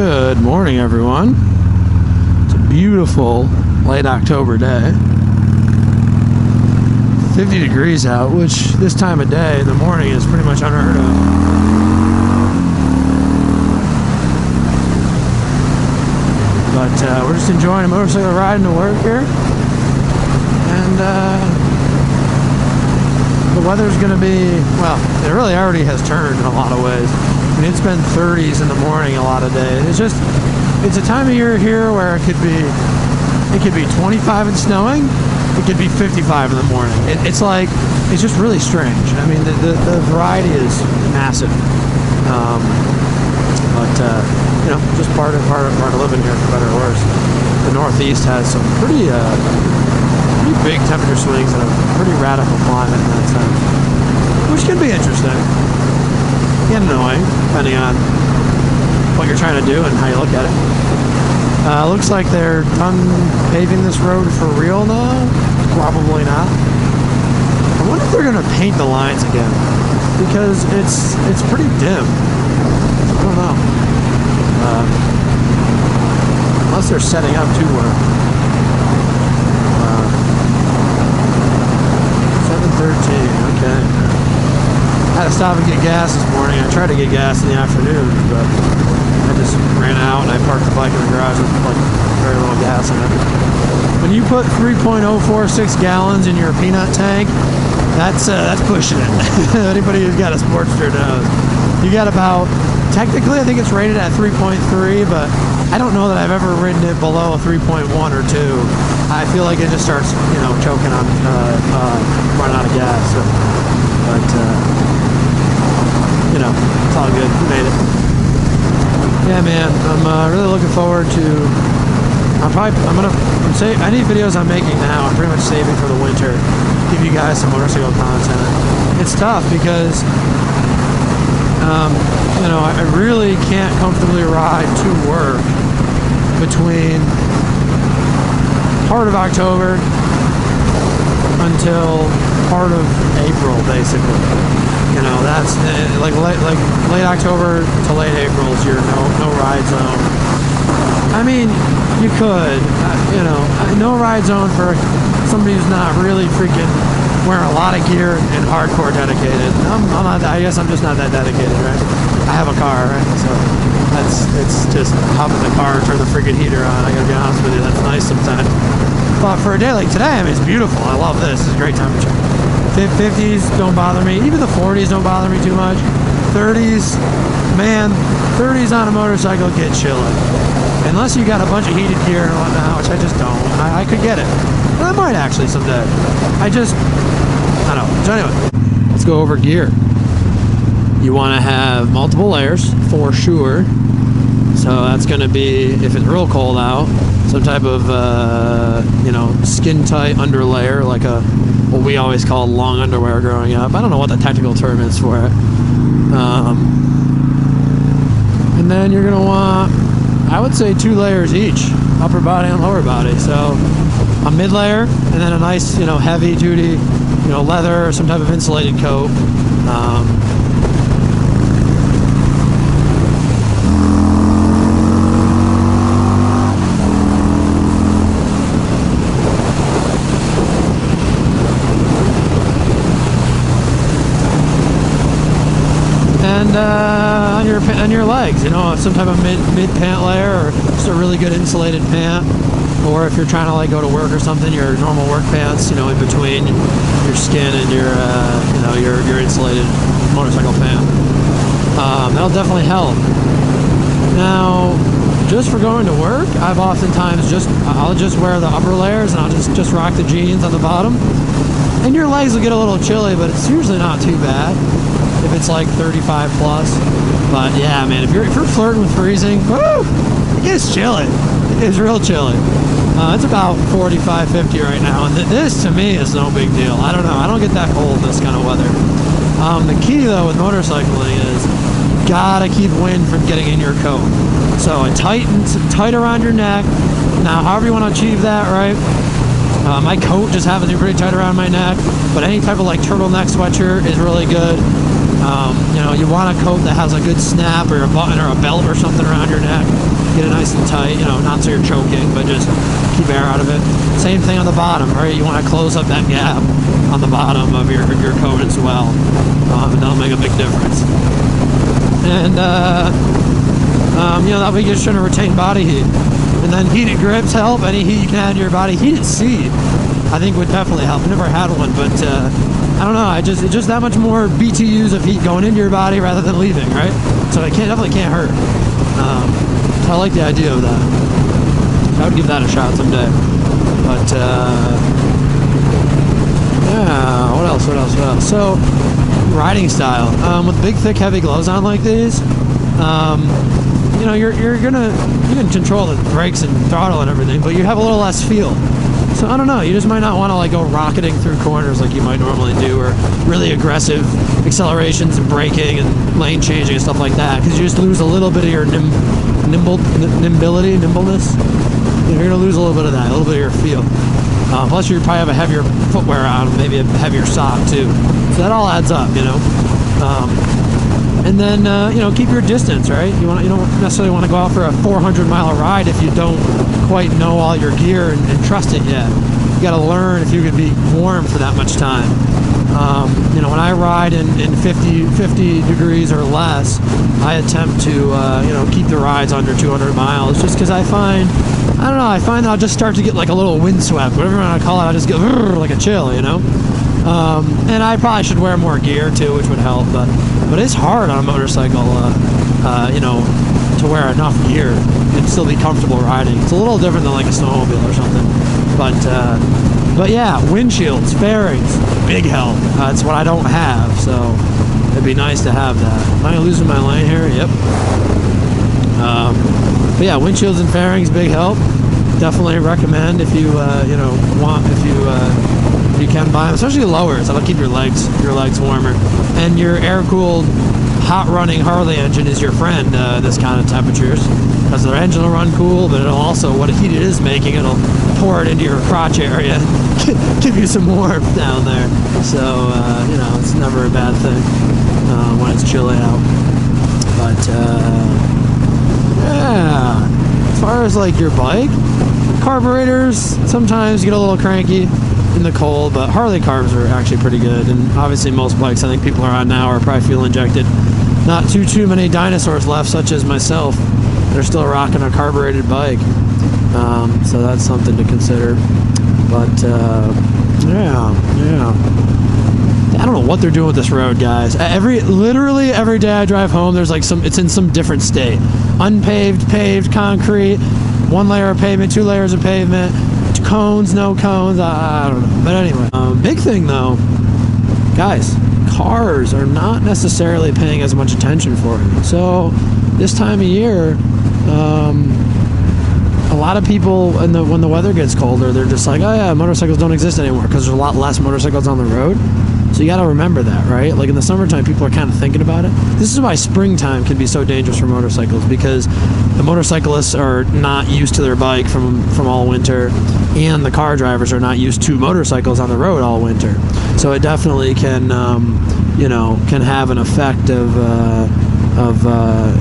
Good morning, everyone. It's a beautiful late October day. 50 degrees out, which this time of day in the morning is pretty much unheard of. But we're just enjoying a motorcycle ride into work here. And the weather's going to be, well, it really already has turned in a lot of ways. I mean, it's been 30s in the morning a lot of days. It's a time of year here where it could be 25 and snowing. It could be 55 in the morning. It's just really strange. I mean, the variety is massive. Just part of living here, for better or worse. The Northeast has some pretty big temperature swings and a pretty radical climate in that sense, which can be interesting and annoying, depending on what you're trying to do and how you look at it. Looks like they're done paving this road for real now. Probably not. I wonder if they're going to paint the lines again, because it's pretty dim. I don't know. Unless they're setting up to work. 7:13. Okay. I had to stop and get gas this morning. I tried to get gas in the afternoon, but I just ran out and I parked the bike in the garage with very little gas in it. When you put 3.046 gallons in your peanut tank, that's pushing it. Anybody who's got a Sportster knows. You got about, technically I think it's rated at 3.3, but I don't know that I've ever ridden it below a 3.1 or 2. I feel like it just starts, choking on running out of gas. So, but it's all good. We made it. Yeah, man. I'm really looking forward to. Any videos I'm making now, I'm pretty much saving for the winter. Give you guys some motorcycle content. It's tough because, I really can't comfortably ride to work between part of October until part of April, basically. That's like late October to late April is your no ride zone. I mean, you could, no ride zone for somebody who's not really freaking wearing a lot of gear and hardcore dedicated. I'm not. I guess I'm just not that dedicated, right? I have a car, right? So it's just hop in the car, turn the freaking heater on. I gotta be honest with you, that's nice sometimes. But for a day like today, I mean, it's beautiful. I love this. It's a great temperature. 50s don't bother me. Even the 40s don't bother me too much. 30s, man, 30s on a motorcycle get chilly. Unless you got a bunch of heated gear and whatnot, which I just don't. I could get it. And I might actually someday. I don't know. So anyway, let's go over gear. You want to have multiple layers for sure. So that's going to be, if it's real cold out, some type of, skin tight underlayer, like what we always called long underwear growing up. I don't know what the technical term is for it. And then you're going to want, I would say 2 layers each, upper body and lower body. So a mid layer and then a nice, heavy duty, leather or some type of insulated coat. And on your legs, some type of mid pant layer, or just a really good insulated pant. Or if you're trying to go to work or something, your normal work pants, in between your skin and your insulated motorcycle pant. That'll definitely help. Now, just for going to work, I've oftentimes I'll just wear the upper layers and I'll just rock the jeans on the bottom. And your legs will get a little chilly, but it's usually not too bad if it's like 35 plus. But yeah, man, if you're flirting with freezing, woo, it gets chilly. It's real chilly. It's about 45, 50 right now, and this to me is no big deal. I don't know. I don't get that cold in this kind of weather. The key though with motorcycling is you gotta keep wind from getting in your coat. So it tightens tight around your neck. Now, however you want to achieve that, right? My coat just happens to be pretty tight around my neck, but any type of turtleneck sweatshirt is really good. You know, you want a coat that has a good snap or a button or a belt or something around your neck. Get it nice and tight, you know, not so you're choking, but just keep air out of it. Same thing on the bottom, right? You want to close up that gap on the bottom of your coat as well. And that'll make a big difference. And, you know, that way you're trying to retain body heat. And then heated grips help. Any heat you can add to your body. Heated seat, I think, would definitely help. I've never had one, but I don't know. It's just that much more BTUs of heat going into your body rather than leaving, right? So it definitely can't hurt. So I like the idea of that. I would give that a shot someday. But yeah, what else? So riding style. With big, thick, heavy gloves on like these, you know, you can control the brakes and throttle and everything, but you have a little less feel. So I don't know, you just might not want to like go rocketing through corners like you might normally do, or really aggressive accelerations and braking and lane changing and stuff like that, because you just lose a little bit of your nimbleness. You're going to lose a little bit of that, a little bit of your feel. Plus you probably have a heavier footwear on, maybe a heavier sock too. So that all adds up, you know. And then, you know, keep your distance, right? You don't necessarily want to go out for a 400-mile ride if you don't quite know all your gear and trust it yet. You got to learn if you can be warm for that much time. You know, when I ride in 50 degrees or less, I attempt to, you know, keep the rides under 200 miles just because I find that I'll just start to get like a little windswept, whatever you want to call it. I'll just get like a chill, you know? And I probably should wear more gear too, which would help, but it's hard on a motorcycle, you know, to wear enough gear and still be comfortable riding. It's a little different than like a snowmobile or something, but yeah, windshields, fairings, big help. It's what I don't have, so it'd be nice to have that. Am I losing my lane here? Yep. But yeah, windshields and fairings, big help. Definitely recommend if you you know, want, if you can buy them, especially lowers. That'll keep your legs warmer. And your air-cooled, hot-running Harley engine is your friend this kind of temperatures, because their engine will run cool, but it'll also, what heat it is making, it'll pour it into your crotch area, give you some warmth down there. So you know, it's never a bad thing when it's chilly out. But yeah, as far as like your bike, carburetors sometimes get a little cranky in the cold, but Harley carbs are actually pretty good, and obviously most bikes I think people are on now are probably fuel injected. Not too many dinosaurs left, such as myself, that are still rocking a carbureted bike. So that's something to consider. But yeah. I don't know what they're doing with this road, guys. Literally every day I drive home, there's like it's in some different state. Unpaved, paved, concrete, 1 layer of pavement, 2 layers of pavement, cones, no cones, I don't know. But anyway, big thing though, guys, cars are not necessarily paying as much attention for it. So this time of year, a lot of people, when the weather gets colder, they're just like, oh yeah, motorcycles don't exist anymore, because there's a lot less motorcycles on the road. So you got to remember that, right? Like in the summertime, people are kind of thinking about it. This is why springtime can be so dangerous for motorcycles, because the motorcyclists are not used to their bike from all winter, and the car drivers are not used to motorcycles on the road all winter. So it definitely can, you know, can have an effect of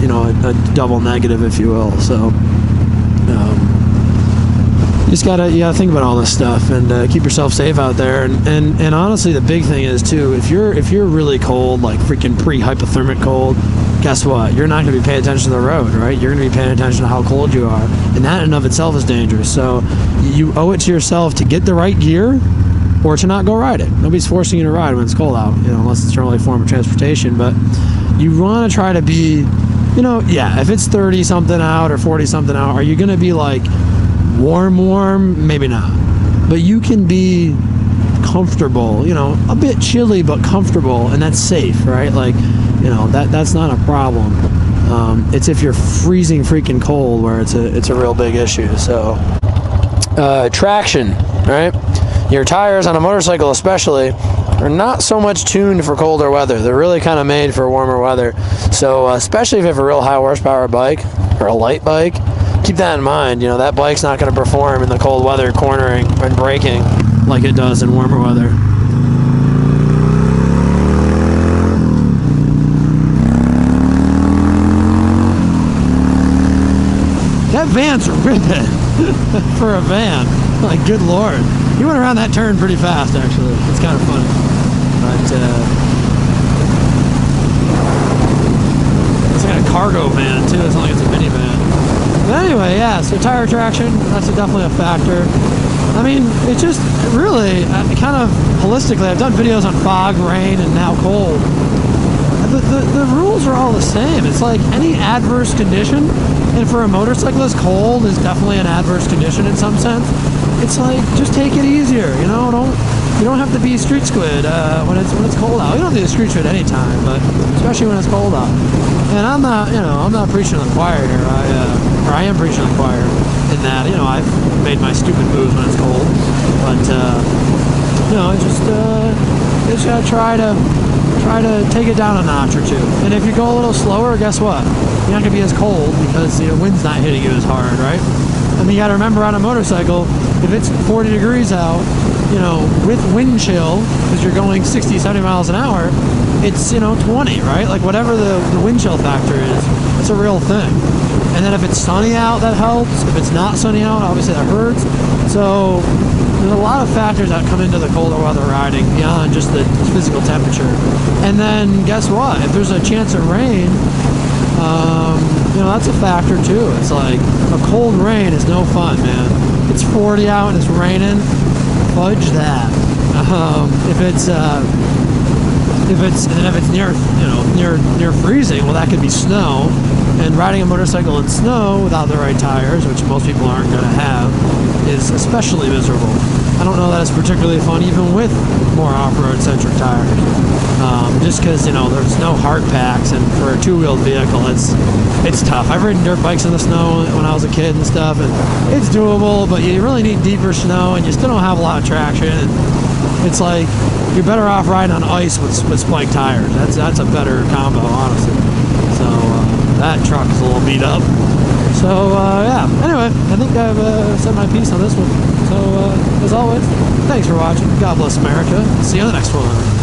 you know, a double negative, if you will. So you gotta think about all this stuff and keep yourself safe out there. And honestly, the big thing is too, if you're really cold, like freaking pre-hypothermic cold, guess what? You're not gonna be paying attention to the road, right? You're gonna be paying attention to how cold you are, and that in and of itself is dangerous. So you owe it to yourself to get the right gear, or to not go ride it. Nobody's forcing you to ride when it's cold out, you know, unless it's your only form of transportation. But you want to try to be, you know, yeah, if it's 30 something out or 40 something out, are you going to be like warm? Maybe not. But you can be comfortable, you know, a bit chilly but comfortable, and that's safe, right? Like, you know, that's not a problem. It's if you're freezing freaking cold where it's a real big issue. So traction, right? Your tires on a motorcycle especially are not so much tuned for colder weather. They're really kind of made for warmer weather. So especially if you have a real high horsepower bike or a light bike, keep that in mind. You know, that bike's not going to perform in the cold weather cornering and braking like it does in warmer weather. van's ripping for a van. Like, good lord. He went around that turn pretty fast, actually. It's kind of funny. But, it's like a cargo van, too. It's not like it's a minivan. But anyway, yeah, so tire traction, that's definitely a factor. I mean, it just really, kind of holistically, I've done videos on fog, rain, and now cold. The rules are all the same. It's like any adverse condition, and for a motorcyclist, cold is definitely an adverse condition in some sense. It's like, just take it easier, you know. You don't have to be street squid when it's cold out. You don't have to be street squid any time, but especially when it's cold out. And I'm not preaching to the choir here. I am preaching to the choir in that, I've made my stupid moves when it's cold, but just gotta try to take it down a notch or two. And if you go a little slower, guess what? You're not gonna be as cold because the wind's not hitting you as hard, right? I mean, you gotta remember on a motorcycle, if it's 40 degrees out, with wind chill, because you're going 60, 70 miles an hour, it's, 20, right? Like, whatever the wind chill factor is, it's a real thing. And then if it's sunny out, that helps. If it's not sunny out, obviously that hurts. So there's a lot of factors that come into the colder weather riding beyond just the physical temperature. And then guess what? If there's a chance of rain, that's a factor too. It's like a cold rain is no fun, man. It's 40 out and it's raining. Fudge that. If it's near freezing, well, that could be snow. And riding a motorcycle in snow without the right tires, which most people aren't going to have, is especially miserable. I don't know that it's particularly fun, even with more off-road centric tires. Just because there's no hard packs, and for a two-wheeled vehicle, it's tough. I've ridden dirt bikes in the snow when I was a kid and stuff, and it's doable. But you really need deeper snow, and you still don't have a lot of traction. And it's like you're better off riding on ice with spiked tires. That's a better combo, honestly. So that truck is a little beat up. So yeah. Anyway, I think I've said my piece on this one. So as always, thanks for watching. God bless America. See you on the next one.